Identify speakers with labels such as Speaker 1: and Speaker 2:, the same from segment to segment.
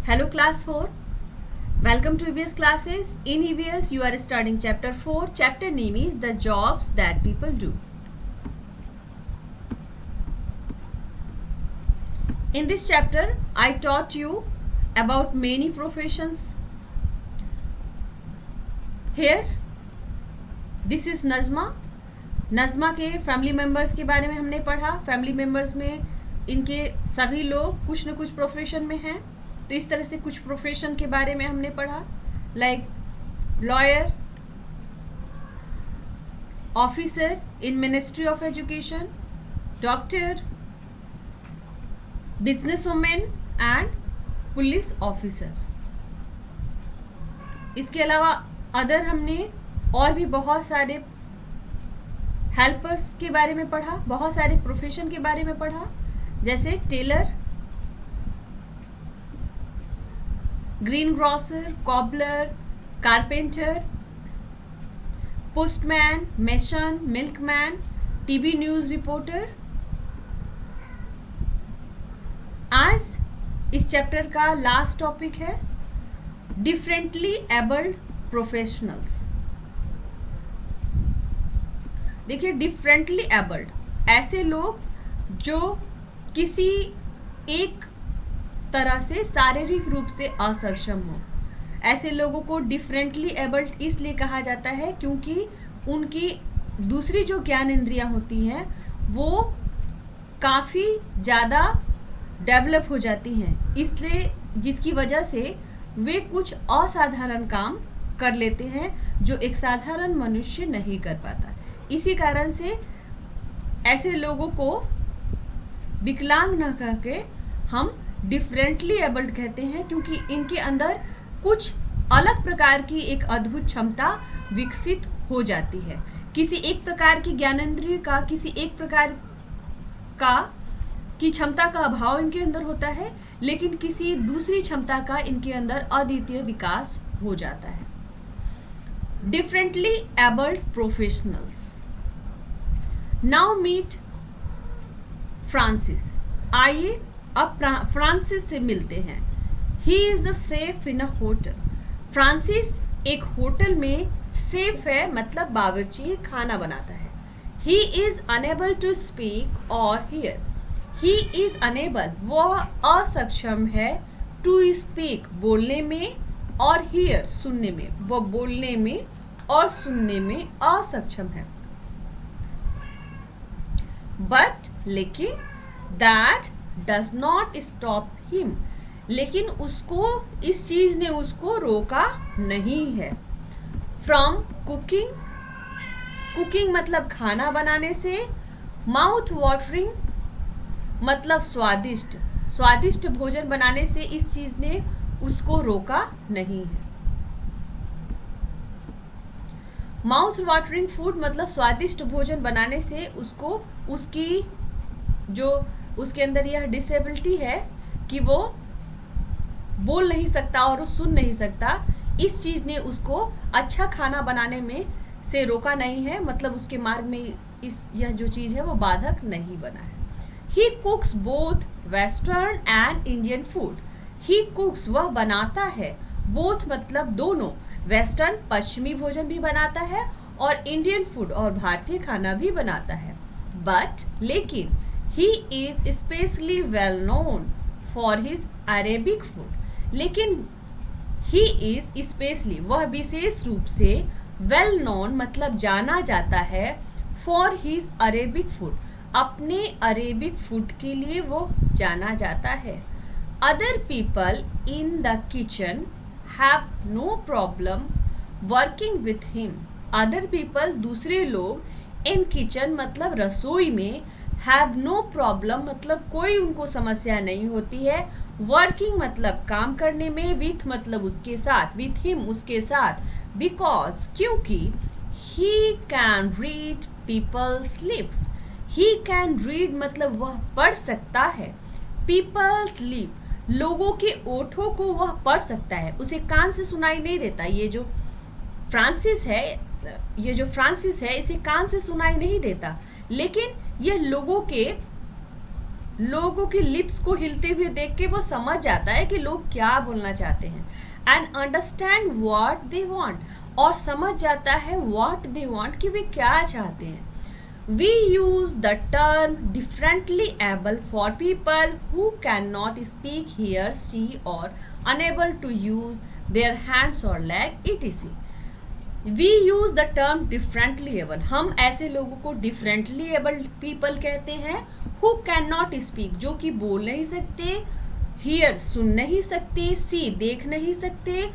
Speaker 1: Hello class 4. Welcome to EVS classes. In EVS you are studying chapter 4. Chapter name is the jobs that people do. In this chapter I taught you about many professions. Here this is Nazma. Najma के family members के बारे में हमने पढ़ा. Family members में इनके सभी लोग कुछ न कुछ प्रोफेशन में हैं. तो इस तरह से कुछ प्रोफेशन के बारे में हमने पढ़ा, like lawyer, officer in ministry of education, doctor, business women and police officer. इसके अलावा अदर हमने और भी बहुत सारे हेल्पर्स के बारे में पढ़ा, बहुत सारे प्रोफेशन के बारे में पढ़ा, जैसे tailor, green grocer, cobbler, carpenter, postman, mason, milkman, TV news reporter. आज इस चैप्टर का लास्ट टॉपिक है डिफरेंटली एबल्ड प्रोफेशनल्स. देखिए, डिफरेंटली एबल्ड ऐसे लोग जो किसी एक तरह से शारीरिक रूप से असक्षम हो. ऐसे लोगों को डिफरेंटली एबल्ड इसलिए कहा जाता है क्योंकि उनकी दूसरी जो ज्ञान इंद्रियां होती हैं वो काफ़ी ज़्यादा डेवलप हो जाती हैं, इसलिए जिसकी वजह से वे कुछ असाधारण काम कर लेते हैं जो एक साधारण मनुष्य नहीं कर पाता. इसी कारण से ऐसे लोगों को विकलांग न कह के हम डिफरेंटली एबल्ड कहते हैं, क्योंकि इनके अंदर कुछ अलग प्रकार की एक अद्भुत क्षमता विकसित हो जाती है. किसी एक प्रकार की ज्ञानेंद्रिय का, किसी एक प्रकार का की क्षमता का अभाव इनके अंदर होता है, लेकिन किसी दूसरी क्षमता का इनके अंदर अद्वितीय विकास हो जाता है. Differently abled professionals. Now meet Francis. आइए अब फ्रांसिस से मिलते हैं. He is a chef in a hotel. Francis एक होटल में सेफ है, मतलब बावर्ची खाना बनाता है. He is unable to speak और हियर. ही इज अनेबल, वह असक्षम है, टू स्पीक बोलने में, और हियर सुनने में. वह बोलने में और सुनने में असक्षम है. बट लेकिन that does not stop him. लेकिन उसको, इस चीज ने उसको रोका नहीं है. From cooking. कुकिंग मतलब खाना बनाने से. माउथ वाटरिंग मतलब स्वादिष्ट, स्वादिष्ट भोजन बनाने से इस चीज ने उसको रोका नहीं है. माउथ वाटरिंग फूड मतलब स्वादिष्ट भोजन बनाने से उसको, उसकी जो उसके अंदर यह डिसेबिलिटी है कि वो बोल नहीं सकता और वो सुन नहीं सकता, इस चीज़ ने उसको अच्छा खाना बनाने में से रोका नहीं है, मतलब उसके मार्ग में यह जो चीज़ है वो बाधक नहीं बना है. He cooks both western and Indian food. He cooks वह बनाता है, बोथ मतलब दोनों, वेस्टर्न पश्चिमी भोजन भी बनाता है और इंडियन फूड और भारतीय खाना भी बनाता है. बट लेकिन he is especially well known for his Arabic food. लेकिन he is especially, वह विशेष रूप से, well known मतलब जाना जाता है, for his Arabic food, अपने अरेबिक फूड के लिए वो जाना जाता है. Other people in the kitchen have no problem working with him. Other people दूसरे लोग, in kitchen मतलब रसोई में, हैव नो प्रॉब्लम मतलब कोई उनको समस्या नहीं होती है. वर्किंग मतलब काम करने में, विथ मतलब उसके साथ, विथ हिम उसके साथ, बिकॉज क्योंकि, he can read people's lips. He can read मतलब वह पढ़ सकता है, पीपल्स लिप लोगों के ओठों को वह पढ़ सकता है, उसे कान से सुनाई नहीं देता. ये जो फ्रांसिस है इसे कान से सुनाई नहीं देता, लेकिन यह लोगों के लोगों की लिप्स को हिलते हुए देख के वो समझ जाता है कि लोग क्या बोलना चाहते हैं, and understand what they want, और समझ जाता है व्हाट दे वांट कि वे क्या चाहते हैं. We use the term differently able for people who cannot speak, hear, see or unable to use their hands or leg etc. We use the term differently able. हम ऐसे लोगों को differently able people कहते हैं who cannot speak, जो कि बोल नहीं सकते, hear सुन नहीं सकते, see देख नहीं सकते,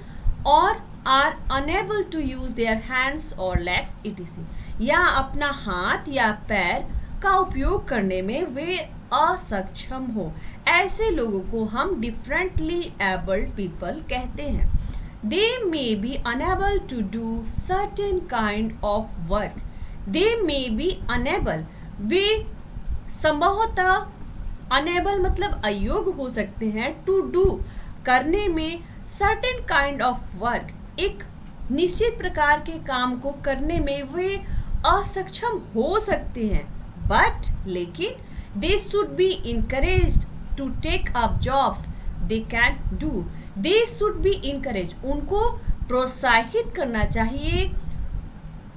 Speaker 1: और are unable to use their hands or legs etc. या अपना हाथ या पैर का उपयोग करने में वे असक्षम हो, ऐसे लोगों को हम डिफरेंटली एबल्ड पीपल कहते हैं. They may be unable to do certain kind of work. They may be unable, वे संभवतः, अनेबल मतलब अयोग्य हो सकते हैं, टू डू करने में, सर्टेन काइंड ऑफ वर्क एक निश्चित प्रकार के काम को करने में वे असक्षम हो सकते हैं, बट लेकिन they should be encouraged to take up jobs they can do. They should be encourage, उनको प्रोत्साहित करना चाहिए,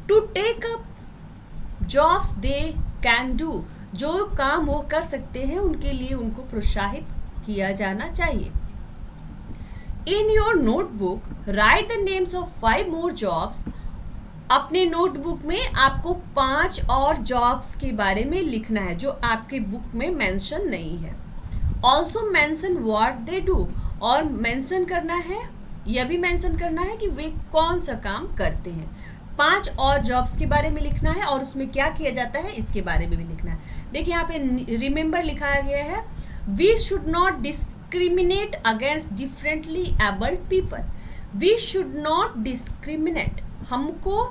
Speaker 1: to take up jobs they can do, जो काम वो कर सकते हैं उनके लिए उनको प्रोत्साहित किया जाना चाहिए. In your notebook, write the names of 5 more jobs. अपने नोटबुक में आपको 5 और जॉब्स के बारे में लिखना है जो आपके बुक में मेंशन नहीं है. Also mention what they do, और मेंशन करना है, यह भी मेंशन करना है कि वे कौन सा काम करते हैं. 5 और जॉब्स के बारे में लिखना है और उसमें क्या किया जाता है इसके बारे में भी लिखना है. देखिए यहाँ पे रिमेंबर लिखा गया है, we should not discriminate against differently abled people. We should not discriminate, हमको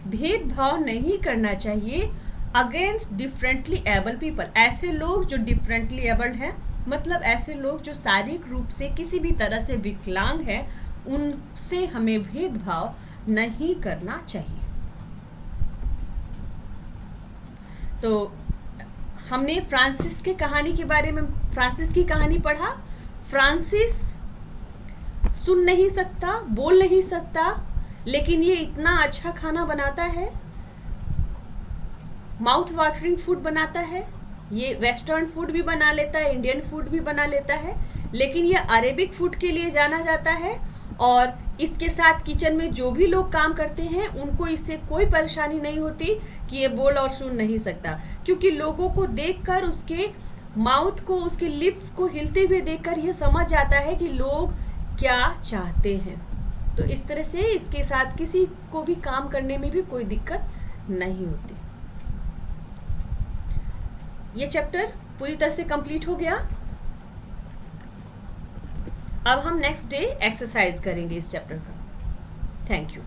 Speaker 1: भेदभाव नहीं करना चाहिए against differently abled people. ऐसे लोग जो differently abled हैं, मतलब ऐसे लोग जो शारीरिक रूप से किसी भी तरह से विकलांग हैं, उनसे हमें भेदभाव नहीं करना चाहिए. तो हमने फ्रांसिस की कहानी के बारे में, फ्रांसिस की कहानी पढ़ा. फ्रांसिस सुन नहीं सकता, बोल नहीं सकता, लेकिन ये इतना अच्छा खाना बनाता है, माउथ वाटरिंग फूड बनाता है. ये वेस्टर्न फूड भी बना लेता है, इंडियन फूड भी बना लेता है, लेकिन ये अरेबिक फूड के लिए जाना जाता है. और इसके साथ किचन में जो भी लोग काम करते हैं उनको इससे कोई परेशानी नहीं होती कि ये बोल और सुन नहीं सकता, क्योंकि लोगों को देखकर, उसके माउथ को, उसके लिप्स को हिलते हुए देखकर यह समझ जाता है कि लोग क्या चाहते हैं. तो इस तरह से इसके साथ किसी को भी काम करने में भी कोई दिक्कत नहीं होती. ये चैप्टर पूरी तरह से कंप्लीट हो गया. अब हम नेक्स्ट डे एक्सरसाइज करेंगे इस चैप्टर का. Thank you.